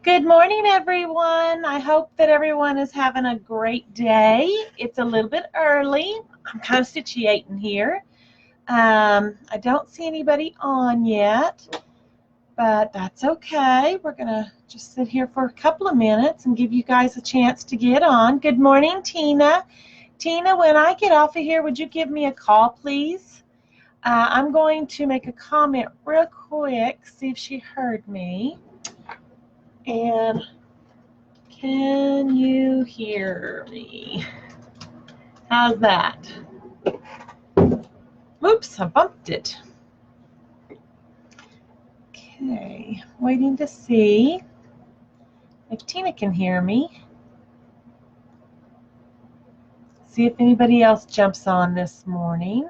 Good morning, everyone. I hope that everyone is having a great day. It's a little bit early. I'm kind of situating here. I don't see anybody on yet, but that's okay. We're going to just sit here for a couple of minutes and give you guys a chance to get on. Good morning, Tina. Tina, when I get off of here, would you give me a call, please? I'm going to make a comment real quick, see if she heard me. And can you hear me? How's that? Oops, I bumped it. Okay, waiting to see if Tina can hear me. See if anybody else jumps on this morning.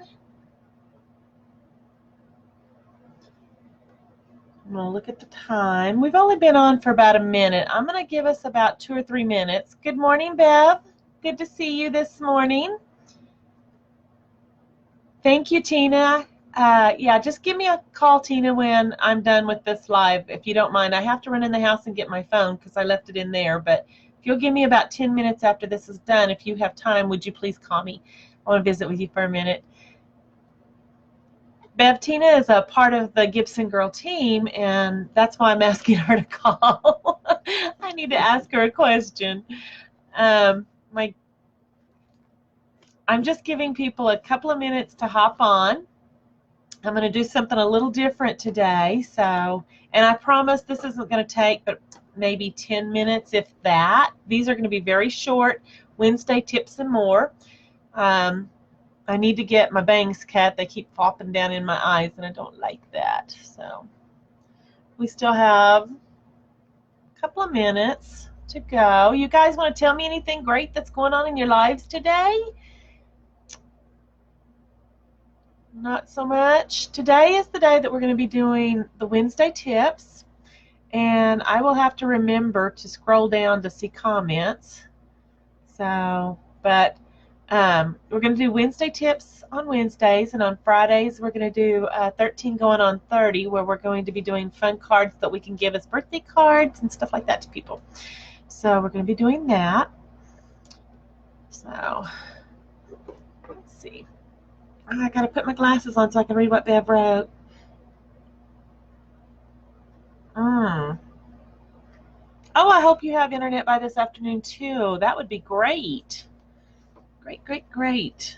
I'm going to look at the time. We've only been on for about a minute. I'm going to give us about 2 or 3 minutes. Good morning, Bev. Good to see you this morning. Thank you, Tina. Yeah, just give me a call, Tina, when I'm done with this live, if you don't mind. I have to run in the house and get my phone because I left it in there. But if you'll give me about 10 minutes after this is done, if you have time, would you please call me? I want to visit with you for a minute. Bev, Tina is a part of the Gibson Girl team, and that's why I'm asking her to call. I need to ask her a question. I'm just giving people a couple of minutes to hop on. I'm going to do something a little different today, and I promise this isn't going to take but maybe 10 minutes, if that. These are going to be very short Wednesday tips and more. I need to get my bangs cut. They keep flopping down in my eyes, and I don't like that. So we still have a couple of minutes to go. You guys want to tell me anything great that's going on in your lives today? Not so much. Today is the day that we're going to be doing the Wednesday tips, and I will have to remember to scroll down to see comments. We're going to do Wednesday tips on Wednesdays, and on Fridays we're going to do 13 going on 30, where we're going to be doing fun cards that we can give as birthday cards and stuff like that to people. So we're going to be doing that. So let's see. I got to put my glasses on so I can read what Bev wrote. Oh, I hope you have internet by this afternoon too. That would be great. Great.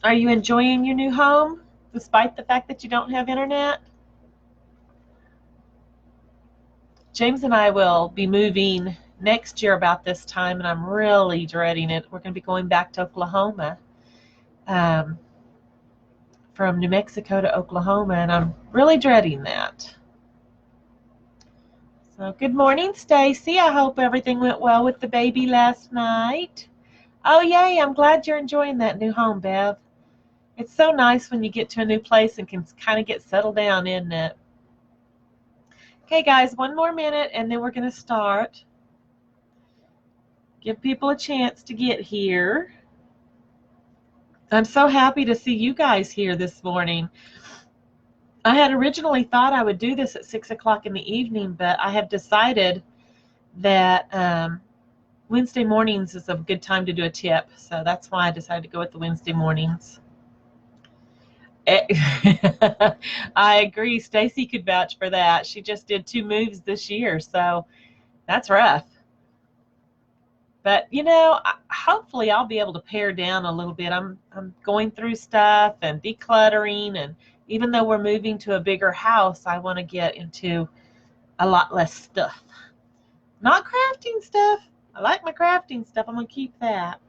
Are you enjoying your new home despite the fact that you don't have internet? James and I will be moving next year about this time, and I'm really dreading it. We're going to be going back to Oklahoma, from New Mexico to Oklahoma, and I'm really dreading that. So good morning, Stacy. I hope everything went well with the baby last night. Oh, yay, I'm glad you're enjoying that new home, Bev. It's so nice when you get to a new place and can kind of get settled down, isn't it? Okay, guys, 1 more minute, and then we're going to start. Give people a chance to get here. I'm so happy to see you guys here this morning. I had originally thought I would do this at 6 o'clock in the evening, but I have decided that Wednesday mornings is a good time to do a tip, so that's why I decided to go with the Wednesday mornings. I agree. Stacy could vouch for that. She just did 2 moves this year, so that's rough. But, you know, hopefully I'll be able to pare down a little bit. I'm going through stuff and decluttering, and even though we're moving to a bigger house, I want to get into a lot less stuff. Not crafting stuff. I like my crafting stuff. I'm going to keep that.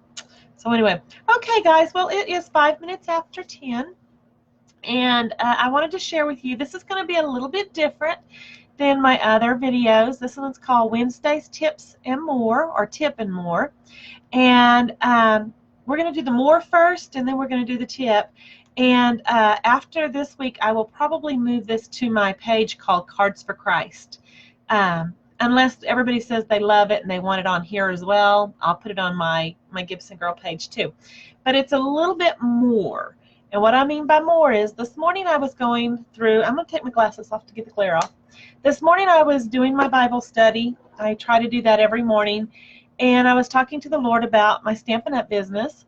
So anyway, okay, guys. Well, it is 5 minutes after 10. And I wanted to share with you, this is going to be a little bit different than my other videos. This one's called Wednesday's Tips and More, or Tip and More. And we're going to do the more first, and then we're going to do the tip. And after this week, I will probably move this to my page called Cards for Christ. Unless everybody says they love it and they want it on here as well, I'll put it on my Gibson Girl page too. But it's a little bit more. And what I mean by more is this morning I was going through, I'm going to take my glasses off to get the glare off. This morning I was doing my Bible study. I try to do that every morning. And I was talking to the Lord about my Stampin' Up! Business.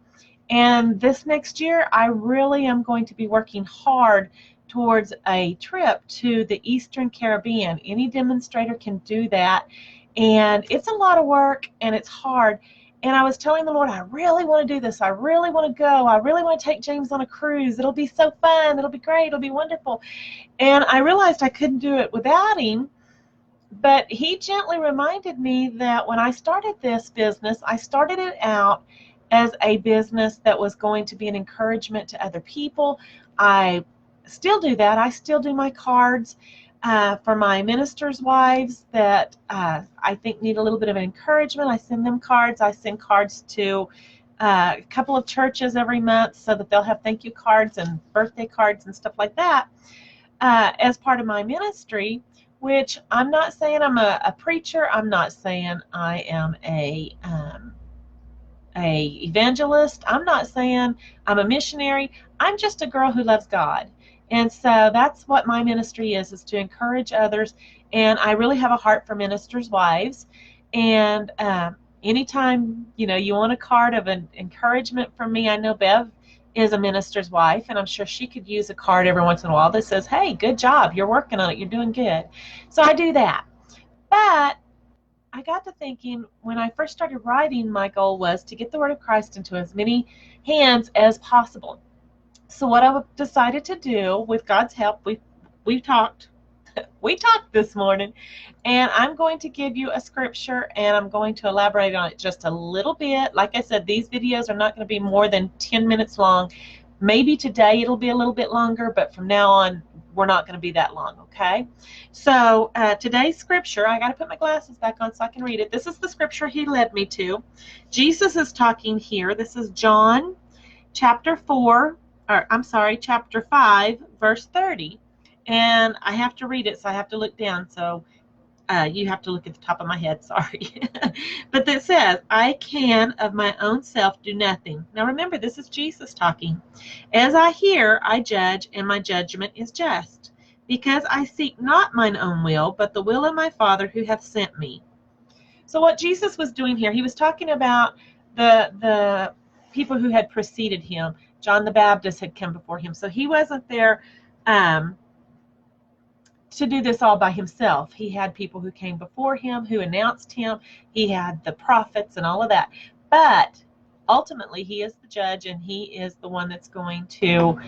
And this next year I really am going to be working hard towards a trip to the Eastern Caribbean. Any demonstrator can do that. And it's a lot of work and it's hard. And I was telling the Lord, I really want to do this. I really want to go. I really want to take James on a cruise. It'll be so fun. It'll be great. It'll be wonderful. And I realized I couldn't do it without him. But he gently reminded me that when I started this business, I started it out as a business that was going to be an encouragement to other people. I still do that. I still do my cards for my ministers' wives that I think need a little bit of encouragement. I send them cards. I send cards to a couple of churches every month so that they'll have thank you cards and birthday cards and stuff like that as part of my ministry, which I'm not saying I'm a preacher. I'm not saying I am a evangelist. I'm not saying I'm a missionary. I'm just a girl who loves God. And so that's what my ministry is to encourage others. And I really have a heart for ministers' wives. And anytime, you want a card of an encouragement from me, I know Bev is a minister's wife, and I'm sure she could use a card every once in a while that says, hey, good job, you're working on it, you're doing good. So I do that. But I got to thinking, when I first started writing, my goal was to get the Word of Christ into as many hands as possible. So what I decided to do, with God's help, we talked this morning, and I'm going to give you a scripture, and I'm going to elaborate on it just a little bit. Like I said, these videos are not going to be more than 10 minutes long. Maybe today it'll be a little bit longer, but from now on, we're not going to be that long, okay? So today's scripture, I got to put my glasses back on so I can read it. This is the scripture he led me to. Jesus is talking here. This is John chapter 5, verse 30. And I have to read it, so I have to look down. So you have to look at the top of my head, sorry. But it says, I can of my own self do nothing. Now remember, this is Jesus talking. As I hear, I judge, and my judgment is just, because I seek not mine own will, but the will of my Father who hath sent me. So what Jesus was doing here, he was talking about the people who had preceded him. John the Baptist had come before him. So he wasn't there to do this all by himself. He had people who came before him, who announced him. He had the prophets and all of that. But ultimately, he is the judge, and he is the one that's going to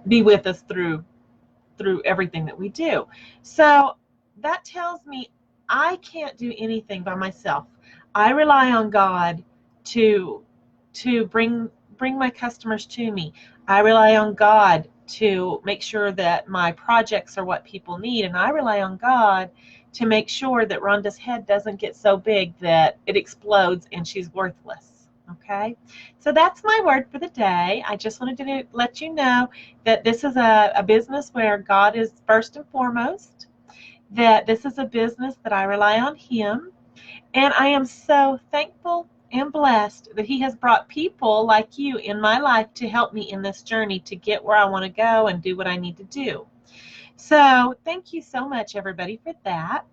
be with us through everything that we do. So that tells me I can't do anything by myself. I rely on God to bring my customers to me. I rely on God to make sure that my projects are what people need, and I rely on God to make sure that Rhonda's head doesn't get so big that it explodes and she's worthless. Okay, so that's my word for the day. I just wanted to let you know that this is a business where God is first and foremost, that this is a business that I rely on Him, and I am so thankful and blessed that He has brought people like you in my life to help me in this journey to get where I want to go and do what I need to do. So thank you so much, everybody, for that.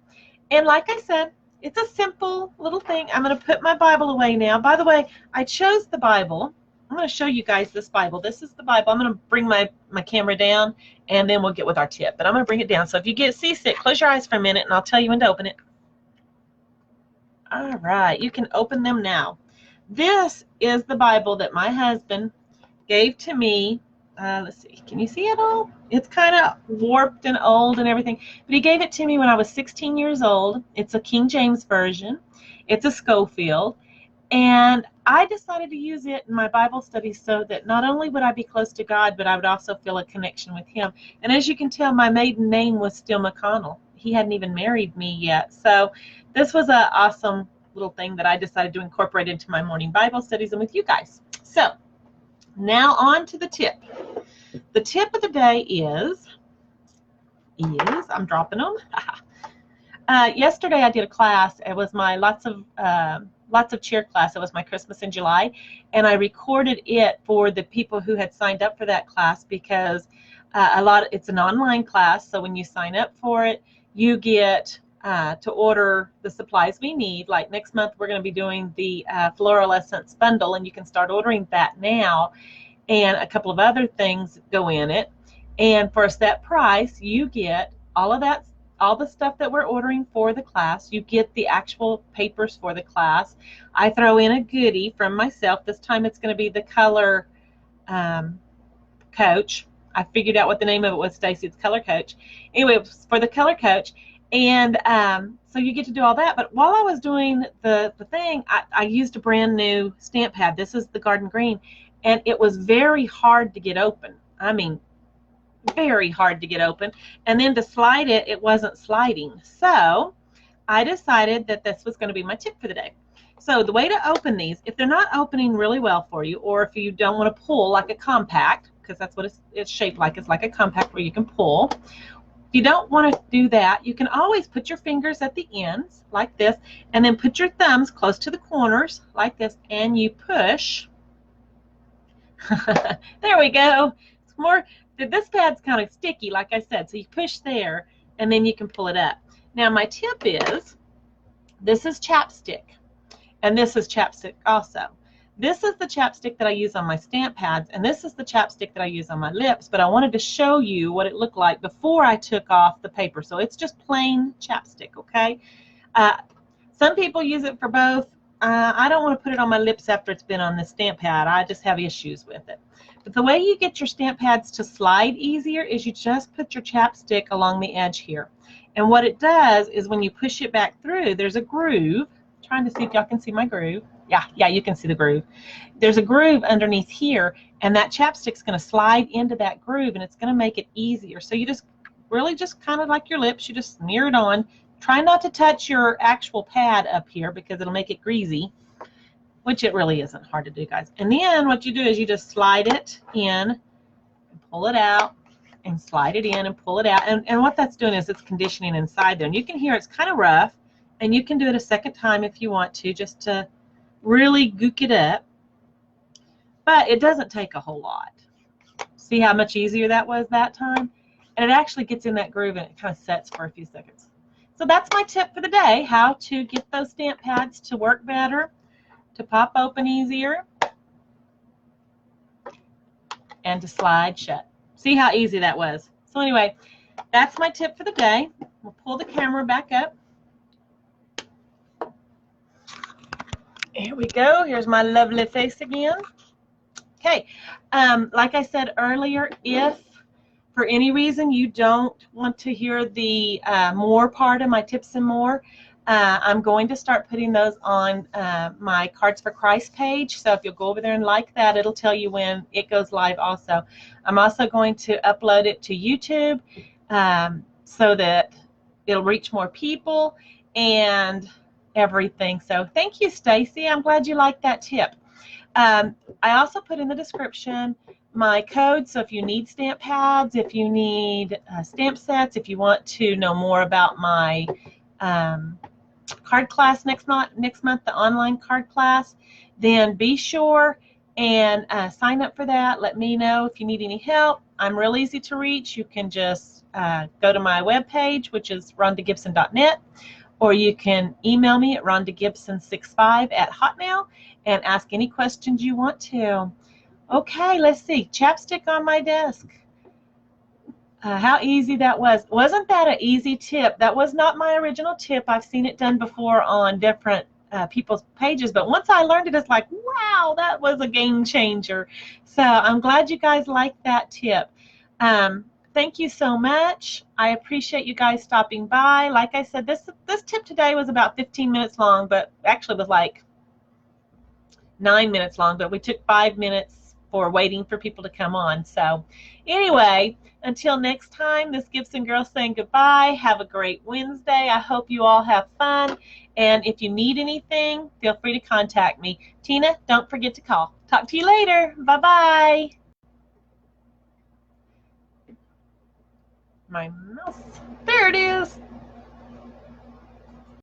And like I said, it's a simple little thing. I'm going to put my Bible away now. By the way, I chose the Bible. I'm going to show you guys this Bible. This is the Bible. I'm going to bring my camera down, and then we'll get with our tip. But I'm going to bring it down. So if you get seasick, close your eyes for a minute, and I'll tell you when to open it. All right, you can open them now. This is the Bible that my husband gave to me. Let's see, can you see it all? It's kind of warped and old and everything, but he gave it to me when I was 16 years old. It's a King James version. It's a Schofield, and I decided to use it in my Bible study so that not only would I be close to God, but I would also feel a connection with Him. And as you can tell, my maiden name was still McConnell. He hadn't even married me yet. So this was an awesome little thing that I decided to incorporate into my morning Bible studies and with you guys. So now on to the tip. The tip of the day is I'm dropping them. Yesterday I did a class. It was my lots of lots of cheer class. It was my Christmas in July, and I recorded it for the people who had signed up for that class because it's an online class, so when you sign up for it, you get to order the supplies we need. Like next month, we're going to be doing the floral essence bundle, and you can start ordering that now, and a couple of other things go in it. And for a set price, you get all of that, all the stuff that we're ordering for the class. You get the actual papers for the class. I throw in a goodie from myself. This time it's going to be the color coach. I figured out what the name of it was, Stacy. It's Color Coach. Anyway, it was for the Color Coach. And so you get to do all that. But while I was doing the thing, I used a brand new stamp pad. This is the Garden Green. And it was very hard to get open. I mean, very hard to get open. And then to slide it, it wasn't sliding. So I decided that this was going to be my tip for the day. So the way to open these, if they're not opening really well for you, or if you don't want to pull like a compact, because that's what it's shaped like. It's like a compact where you can pull. If you don't want to do that, you can always put your fingers at the ends like this, and then put your thumbs close to the corners like this, and you push. There we go. It's more, this pad's kind of sticky, like I said, so you push there, and then you can pull it up. Now my tip is, this is chapstick, and this is chapstick also. This is the chapstick that I use on my stamp pads, and this is the chapstick that I use on my lips, but I wanted to show you what it looked like before I took off the paper. So it's just plain chapstick, okay? Some people use it for both. I don't want to put it on my lips after it's been on the stamp pad. I just have issues with it. But the way you get your stamp pads to slide easier is you just put your chapstick along the edge here. And what it does is when you push it back through, there's a groove. I'm trying to see if y'all can see my groove. Yeah, you can see the groove. There's a groove underneath here, and that chapstick's going to slide into that groove, and it's going to make it easier. So you just really just kind of like your lips, you just smear it on. Try not to touch your actual pad up here because it'll make it greasy, which it really isn't hard to do, guys. And then what you do is you just slide it in and pull it out, and slide it in and pull it out. And what that's doing is it's conditioning inside there. And you can hear it's kind of rough, and you can do it a second time if you want to, just to really gook it up, but it doesn't take a whole lot. See how much easier that was that time? And it actually gets in that groove, and it kind of sets for a few seconds. So that's my tip for the day, how to get those stamp pads to work better, to pop open easier, and to slide shut. See how easy that was? So anyway, that's my tip for the day. We'll pull the camera back up. Here we go. Here's my lovely face again. Okay, like I said earlier, if for any reason you don't want to hear the more part of my tips and more, I'm going to start putting those on my Cards for Christ page. So if you'll go over there and like that, it'll tell you when it goes live also. I'm also going to upload it to YouTube so that it'll reach more people and everything. So thank you, Stacy. I'm glad you liked that tip. I also put in the description my code, so if you need stamp pads, if you need stamp sets, if you want to know more about my card class next month, the online card class, then be sure and sign up for that. Let me know if you need any help. I'm real easy to reach. You can just go to my webpage, which is rhondagibson.net, or you can email me at rhondagibson65@hotmail and ask any questions you want to. Okay, let's see. Chapstick on my desk. How easy that was. Wasn't that an easy tip? That was not my original tip. I've seen it done before on different people's pages, but once I learned it, it's like, wow, that was a game changer. So I'm glad you guys liked that tip. Thank you so much. I appreciate you guys stopping by. Like I said, this tip today was about 15 minutes long, but actually was like 9 minutes long, but we took 5 minutes for waiting for people to come on. So anyway, until next time, this Gibson girl saying goodbye. Have a great Wednesday. I hope you all have fun. And if you need anything, feel free to contact me. Tina, don't forget to call. Talk to you later. Bye-bye. My mouse. There it is.